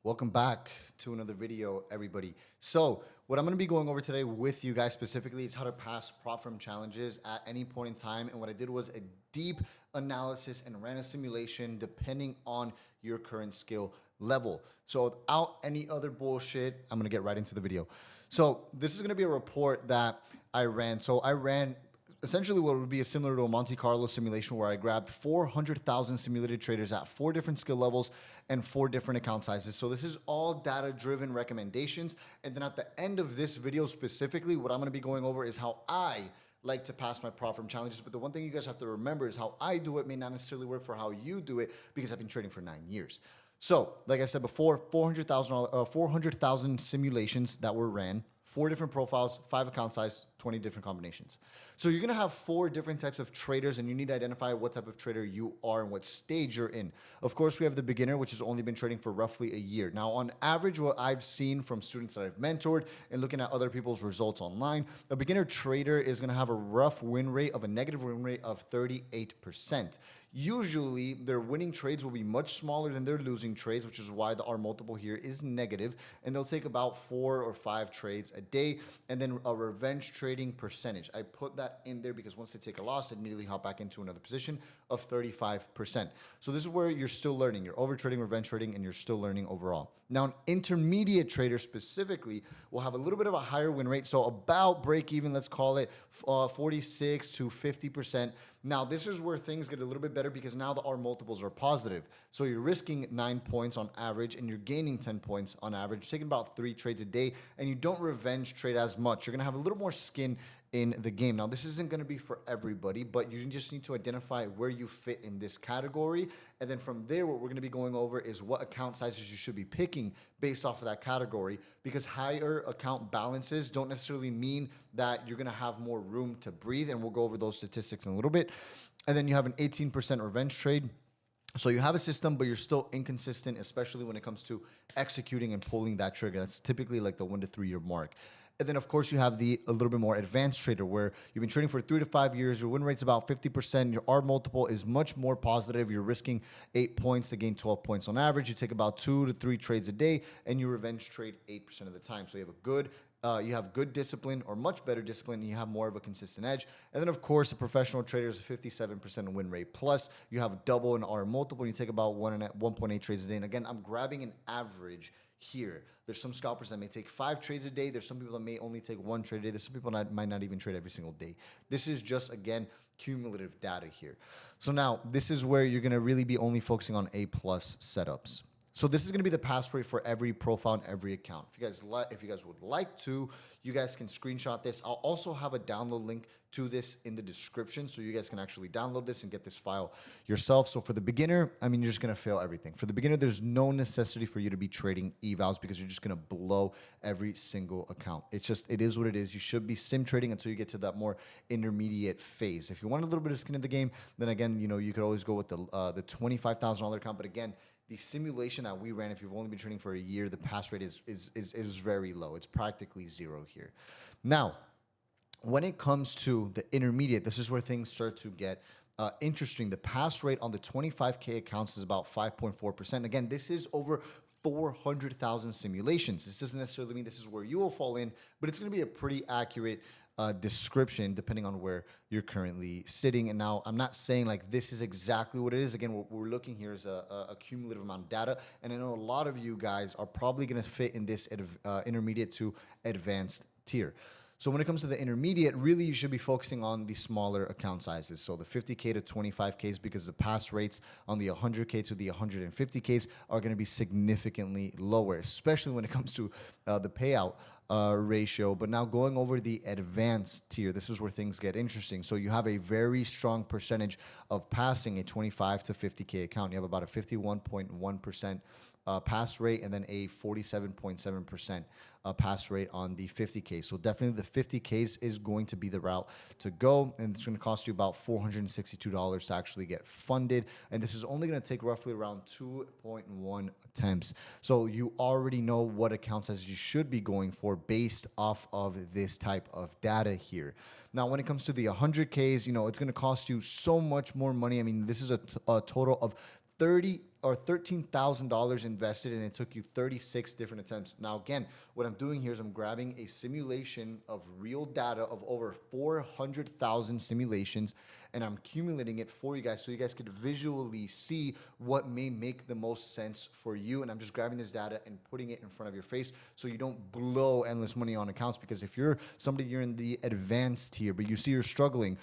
Welcome back to another video, everybody. So what I'm going to be going over today with you guys specifically is how to pass prop firm challenges at any point in time. And what I did was a deep analysis and ran a simulation depending on your current skill level. So without any other bullshit, I'm going to get right into the video. So this is going to be a report that I ran. So I ran essentially what would be similar to a Monte Carlo simulation where I grabbed 400,000 simulated traders at 4 different skill levels and 4 different account sizes. So this is all data-driven recommendations. And then at the end of this video specifically, what I'm going to be going over is how I like to pass my prop firm challenges. But the one thing you guys have to remember is how I do it may not necessarily work for how you do it because I've been trading for 9 years. So like I said before, 400,000 simulations that were ran, 4 different profiles, 5 account size, 20 different combinations. So you're going to have 4 different types of traders, and you need to identify what type of trader you are and what stage you're in. Of course, we have the beginner, which has only been trading for roughly a year. Now, on average, what I've seen from students that I've mentored and looking at other people's results online, a beginner trader is going to have a rough win rate of a negative win rate of 38%. Usually, their winning trades will be much smaller than their losing trades, which is why the R multiple here is negative, and they'll take about 4 or 5 trades a day, and then a revenge trading percentage. I put that in there because once they take a loss, they immediately hop back into another position of 35%. So this is where you're still learning. You're over trading, revenge trading, and you're still learning overall. Now, an intermediate trader specifically will have a little bit of a higher win rate, so about break even, let's call it 46 to 50%. Now, this is where things get a little bit better because now the R multiples are positive. So you're risking 9 points on average and you're gaining 10 points on average, taking about 3 trades a day, and you don't revenge trade as much. You're going to have a little more skin in the game. Now, this isn't going to be for everybody, but you just need to identify where you fit in this category. And then from there, what we're going to be going over is what account sizes you should be picking based off of that category, because higher account balances don't necessarily mean that you're going to have more room to breathe. And we'll go over those statistics in a little bit. And then you have an 18% revenge trade. So you have a system, but you're still inconsistent, especially when it comes to executing and pulling that trigger. That's typically like the 1 to 3 year mark. And then, of course, you have a little bit more advanced trader where you've been trading for 3 to 5 years. Your win rate's about 50%. Your R multiple is much more positive. You're risking 8 points to gain 12 points on average. You take about 2 to 3 trades a day, and you revenge trade 8% of the time. So you have good discipline or much better discipline, and you have more of a consistent edge. And then, of course, a professional trader is a 57% win rate. Plus, you have double an R multiple, and you take about 1.8 trades a day. And again, I'm grabbing an average here. There's some scalpers that may take 5 trades a day. There's some people that may only take 1 trade a day. There's some people that might not even trade every single day. This is just, again, cumulative data here. So now this is where you're going to really be only focusing on A+ setups. So this is going to be the pass rate for every profile and every account. If you guys would like to, you guys can screenshot this. I'll also have a download link to this in the description so you guys can actually download this and get this file yourself. So for the beginner, I mean, you're just going to fail everything. For the beginner, there's no necessity for you to be trading evals because you're just going to blow every single account. It is what it is. You should be sim trading until you get to that more intermediate phase. If you want a little bit of skin in the game, then again, you could always go with the $25,000 account. But again, the simulation that we ran, if you've only been trading for a year, the pass rate is very low. It's practically 0 here. Now, when it comes to the intermediate, this is where things start to get interesting. The pass rate on the 25K accounts is about 5.4%. Again, this is over 400,000 simulations. This doesn't necessarily mean this is where you will fall in, but it's going to be a pretty accurate description depending on where you're currently sitting. And now I'm not saying like this is exactly what it is. Again, what we're looking here is a cumulative amount of data. And I know a lot of you guys are probably going to fit in this intermediate to advanced tier. So when it comes to the intermediate, really you should be focusing on the smaller account sizes. So the 50K to 25Ks, because the pass rates on the 100K to the 150Ks are going to be significantly lower, especially when it comes to the payout ratio. But now going over the advanced tier, this is where things get interesting. So you have a very strong percentage of passing a 25 to 50K account. You have about a 51.1% pass rate and then a 47.7% pass rate on the 50K. So definitely the 50Ks is going to be the route to go, and it's going to cost you about $462 to actually get funded. And this is only going to take roughly around 2.1 attempts. So you already know what accounts as you should be going for based off of this type of data here. Now, when it comes to the 100Ks, it's going to cost you so much more money. I mean, this is a total of 30 or $13,000 invested, and it took you 36 different attempts. Now, again, what I'm doing here is I'm grabbing a simulation of real data of over 400,000 simulations, and I'm accumulating it for you guys so you guys could visually see what may make the most sense for you. And I'm just grabbing this data and putting it in front of your face so you don't blow endless money on accounts. Because if you're somebody, you're in the advanced tier, but you see you're struggling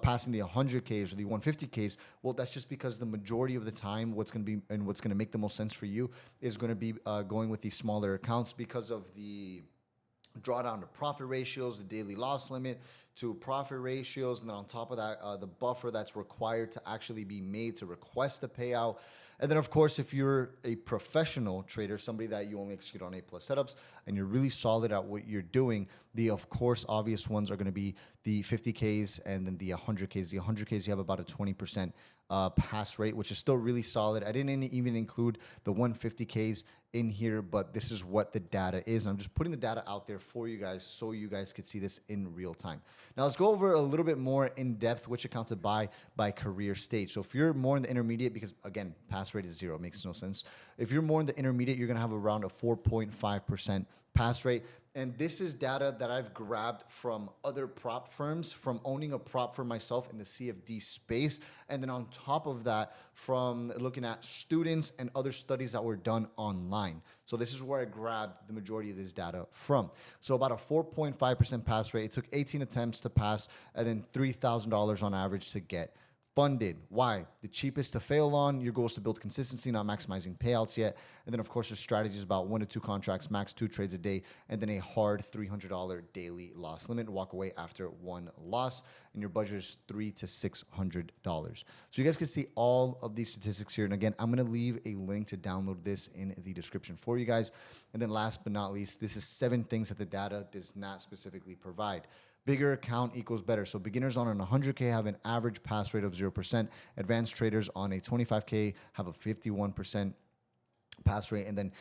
passing the 100Ks or the 150Ks, well, that's just because the majority of the time what's going to be and what's going to make the most sense for you is going to be going with these smaller accounts because of the drawdown to profit ratios, the daily loss limit to profit ratios, and then on top of that, the buffer that's required to actually be made to request the payout. And then, of course, if you're a professional trader, somebody that you only execute on A+ setups, and you're really solid at what you're doing, the, of course, obvious ones are going to be the 50Ks and then the 100Ks. The 100Ks, you have about a 20% pass rate, which is still really solid. I didn't even include the 150Ks in here, but this is what the data is. And I'm just putting the data out there for you guys so you guys could see this in real time. Now let's go over a little bit more in depth which accounts to buy by career stage. So if you're more in the intermediate, because again, pass rate is 0, it makes no sense. If you're more in the intermediate, you're gonna have around a 4.5% pass rate. And this is data that I've grabbed from other prop firms, from owning a prop firm myself in the CFD space. And then on top of that, from looking at students and other studies that were done online. So this is where I grabbed the majority of this data from. So about a 4.5% pass rate. It took 18 attempts to pass and then $3,000 on average to get funded. Why? The cheapest to fail on. Your goal is to build consistency, not maximizing payouts yet. And then, of course, your strategy is about 1 to 2 contracts, max 2 trades a day, and then a hard $300 daily loss limit. Walk away after 1 loss, and your budget is $300 to $600. So you guys can see all of these statistics here. And again, I'm going to leave a link to download this in the description for you guys. And then last but not least, this is 7 things that the data does not specifically provide. Bigger account equals better. So beginners on an 100K have an average pass rate of 0%. Advanced traders on a 25K have a 51% pass rate. And then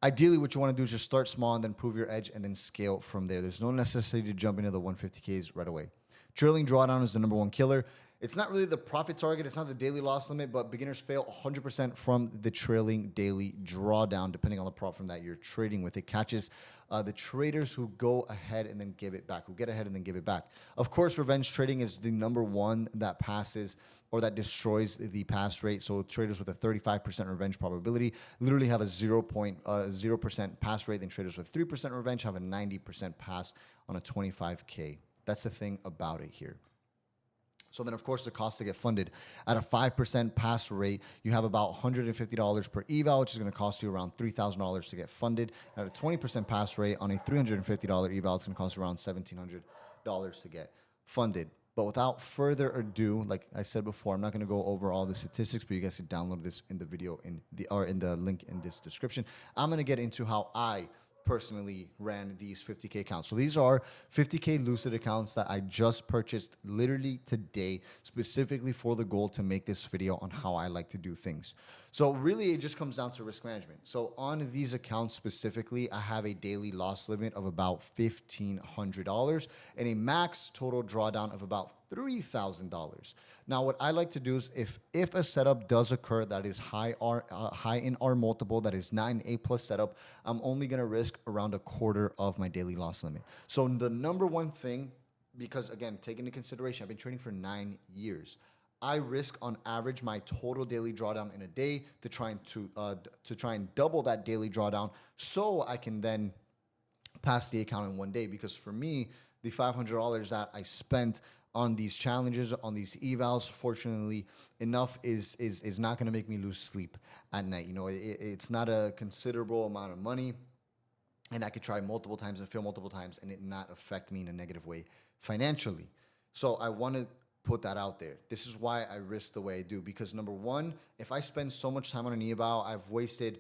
ideally what you want to do is just start small and then prove your edge and then scale from there. There's no necessity to jump into the 150Ks right away. Trailing drawdown is the #1 killer. It's not really the profit target. It's not the daily loss limit, but beginners fail 100% from the trailing daily drawdown, depending on the prop firm that you're trading with. It catches the traders who go ahead and then give it back, who get ahead and then give it back. Of course, revenge trading is the #1 that passes or that destroys the pass rate. So traders with a 35% revenge probability literally have a 0% pass rate. Then traders with 3% revenge have a 90% pass on a 25K. That's the thing about it here. So then, of course, the cost to get funded. At a 5% pass rate, you have about $150 per eval, which is going to cost you around $3,000 to get funded. At a 20% pass rate on a $350 eval, it's going to cost around $1,700 to get funded. But without further ado, like I said before, I'm not going to go over all the statistics, but you guys can download this in the video in the link in this description. I'm going to get into how I personally ran these 50K accounts. So these are 50K Lucid accounts that I just purchased literally today, specifically for the goal to make this video on how I like to do things. So really it just comes down to risk management. So on these accounts specifically, I have a daily loss limit of about $1,500 and a max total drawdown of about $3,000. Now, what I like to do is if a setup does occur that is high in R multiple, that is not an A+ setup, I'm only going to risk around a quarter of my daily loss limit. So the #1 thing, because again, take into consideration, I've been trading for 9 years. I risk on average my total daily drawdown in a day to try and double that daily drawdown so I can then pass the account in 1 day. Because for me, the $500 that I spent on these challenges, on these evals, fortunately enough, is not going to make me lose sleep at night. You know, it's not a considerable amount of money, and I could try multiple times and fail multiple times and it not affect me in a negative way financially. So I want to put that out there. This is why I risk the way I do, because #1, if I spend so much time on an eval, I've wasted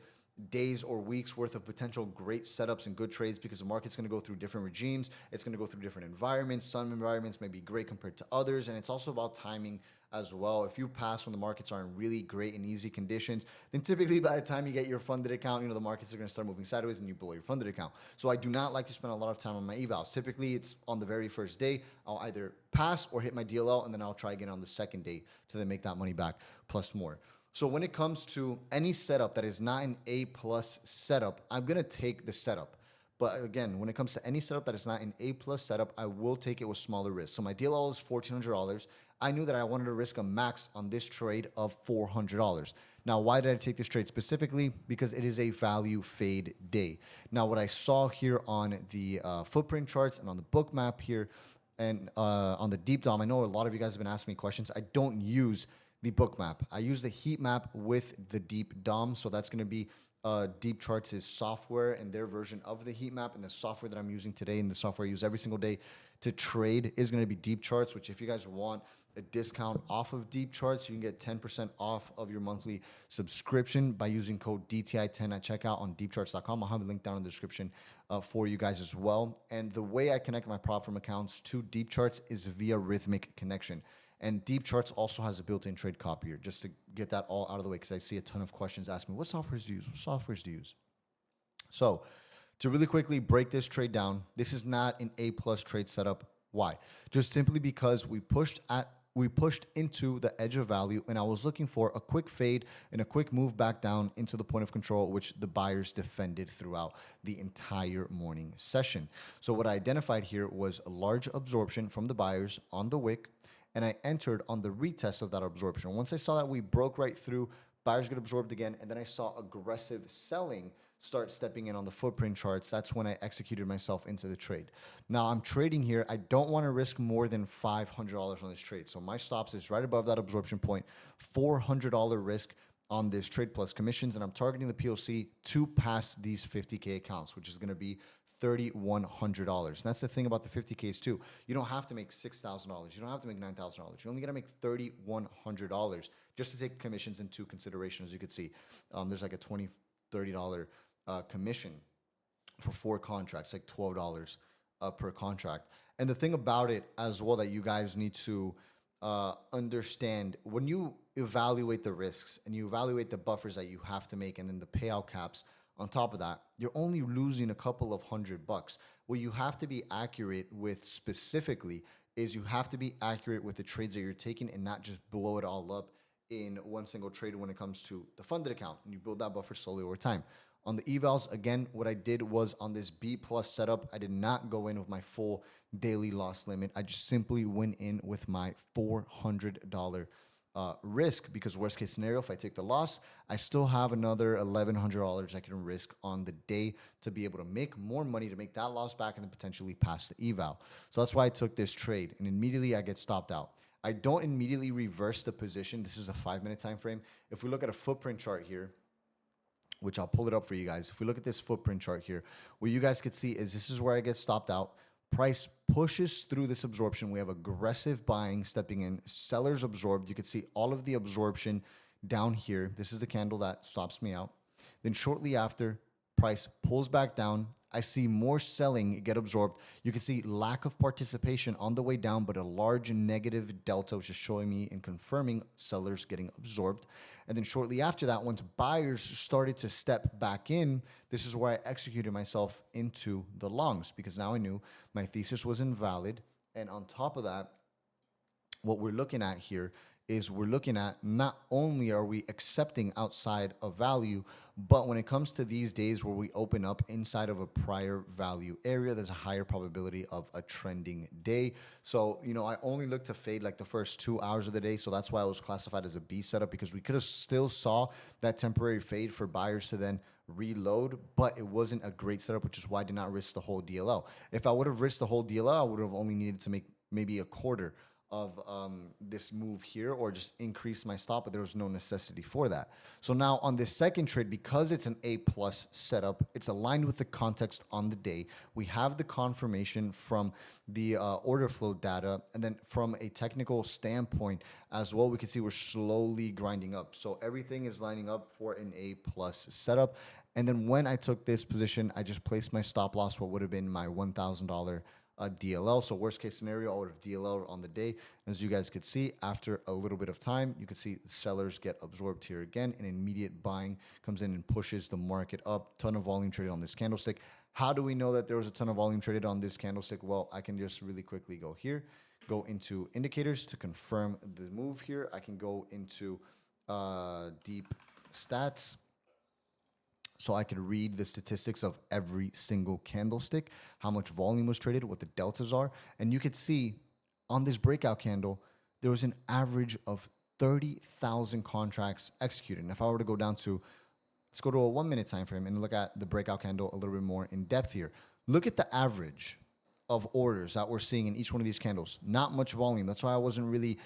days or weeks worth of potential great setups and good trades, because the market's going to go through different regimes. It's going to go through different environments. Some environments may be great compared to others, and it's also about timing as well. If you pass when the markets are in really great and easy conditions, then typically by the time you get your funded account, you know, the markets are going to start moving sideways and you blow your funded account. So I do not like to spend a lot of time on my evals. Typically it's on the very first day, I'll either pass or hit my DLL, and then I'll try again on the second day to then make that money back plus more. So when it comes to any setup that is not an A plus setup, I'm gonna take the setup. But again, when it comes to any setup that is not an A plus setup, I will take it with smaller risk. So my DLL is $1,400. I knew that I wanted to risk a max on this trade of $400. Now, why did I take this trade specifically? Because it is a value fade day. Now, what I saw here on the footprint charts and on the book map here and on the deep DOM, I know a lot of you guys have been asking me questions. I don't use the book map. I use the heat map with the deep DOM. So that's going to be Deep Charts is software and their version of the heat map, and the software that I'm using today and the software I use every single day to trade is going to be Deep Charts, which if you guys want a discount off of Deep Charts, you can get 10% off of your monthly subscription by using code DTI10 at checkout on deepcharts.com. I'll have a link down in the description for you guys as well. And the way I connect my prop firm accounts to Deep Charts is via Rhythmic Connection. And Deep Charts also has a built-in trade copier, just to get that all out of the way, because I see a ton of questions asking me, what softwares do you use? What softwares do you use? So to really quickly break this trade down, this is not an A-plus trade setup. Why? Just simply because we pushed into the edge of value, and I was looking for a quick fade and a quick move back down into the point of control, which the buyers defended throughout the entire morning session. So what I identified here was a large absorption from the buyers on the wick, and I entered on the retest of that absorption. Once I saw that we broke right through, buyers get absorbed again, and then I saw aggressive selling start stepping in on the footprint charts. That's when I executed myself into the trade. Now I'm trading here. I don't want to risk more than $500 on this trade. So my stops is right above that absorption point, $400 risk on this trade plus commissions, and I'm targeting the POC to pass these 50K accounts, which is going to be $3,100. That's the thing about the 50Ks too. You don't have to make $6,000. You don't have to make $9,000. You only got to make $3,100 just to take commissions into consideration. As you can see, there's like a $20, $30 commission for 4 contracts, like $12 per contract. And the thing about it as well that you guys need to understand, when you evaluate the risks and you evaluate the buffers that you have to make and then the payout caps on top of that, you're only losing a couple of $100. What you have to be accurate with specifically is you have to be accurate with the trades that you're taking and not just blow it all up in one single trade when it comes to the funded account, and you build that buffer slowly over time. On the evals, again, what I did was on this B plus setup, I did not go in with my full daily loss limit. I just simply went in with my $400 risk, because worst case scenario, if I take the loss, I still have another $1,100 I can risk on the day to be able to make more money, to make that loss back and then potentially pass the eval. So that's why I took this trade, and immediately I get stopped out. I don't immediately reverse the position. This is a 5-minute time frame. If we look at a footprint chart here, which I'll pull it up for you guys. If we look at this footprint chart here, what you guys could see is this is where I get stopped out. Price pushes through this absorption. We have aggressive buying stepping in. Sellers absorbed. You can see all of the absorption down here. This is the candle that stops me out. Then shortly after, price pulls back down. I see more selling get absorbed. You can see lack of participation on the way down, but a large negative delta, which is showing me and confirming sellers getting absorbed. And then shortly after that, once buyers started to step back in, this is where I executed myself into the longs, because now I knew my thesis was invalid. And on top of that, what we're looking at here is we're looking at not only are we accepting outside of value, but when it comes to these days where we open up inside of a prior value area, there's a higher probability of a trending day. So, you know, I only look to fade like the first 2 hours of the day. So that's why I was classified as a B setup, because we could have still saw that temporary fade for buyers to then reload, but it wasn't a great setup, which is why I did not risk the whole DLL. If I would have risked the whole DLL, I would have only needed to make maybe a quarter of this move here, or just increase my stop, but there was no necessity for that. So now on this second trade, because it's an A plus setup, it's aligned with the context on the day. We have the confirmation from the order flow data, and then from a technical standpoint as well, we can see we're slowly grinding up. So everything is lining up for an A plus setup. And then when I took this position, I just placed my stop loss, what would have been my $1,000 DLL. So worst case scenario, I would have DLL on the day. As you guys could see, after a little bit of time, you could see sellers get absorbed here again, and immediate buying comes in and pushes the market up. Ton of volume traded on this candlestick. How do we know that there was a ton of volume traded on this candlestick? Well, I can just really quickly go here, go into indicators to confirm the move here. I can go into deep stats so I could read the statistics of every single candlestick, how much volume was traded, what the deltas are. And you could see on this breakout candle, there was an average of 30,000 contracts executed. And if I were to go down to, let's go to a 1 minute time frame and look at the breakout candle a little bit more in depth here. Look at the average of orders that we're seeing in each one of these candles. Not much volume. That's why I wasn't really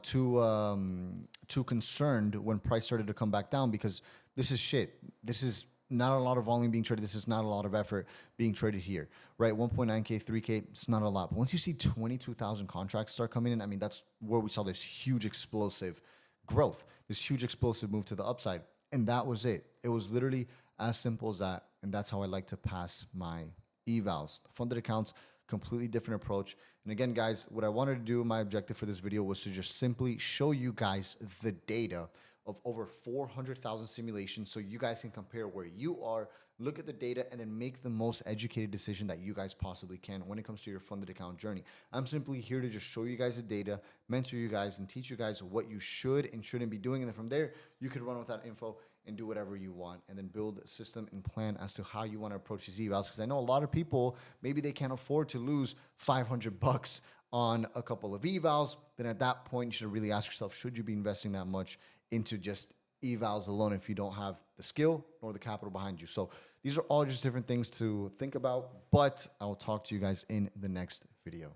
too concerned when price started to come back down, because this is shit. This is not a lot of volume being traded. This is not a lot of effort being traded here, right? 1.9K, 3K, it's not a lot. But once you see 22,000 contracts start coming in, I mean, that's where we saw this huge explosive growth, this huge explosive move to the upside. And that was it. It was literally as simple as that. And that's how I like to pass my evals. Funded accounts, completely different approach. And again, guys, what I wanted to do, my objective for this video was to just simply show you guys the data of over 400,000 simulations so you guys can compare where you are, look at the data, and then make the most educated decision that you guys possibly can when it comes to your funded account journey. I'm simply here to just show you guys the data, mentor you guys, and teach you guys what you should and shouldn't be doing. And then from there, you can run with that info and do whatever you want, and then build a system and plan as to how you want to approach these evals. Because I know a lot of people, maybe they can't afford to lose 500 bucks on a couple of evals. Then at that point, you should really ask yourself, should you be investing that much into just evals alone if you don't have the skill nor the capital behind you? So these are all just different things to think about, but I will talk to you guys in the next video.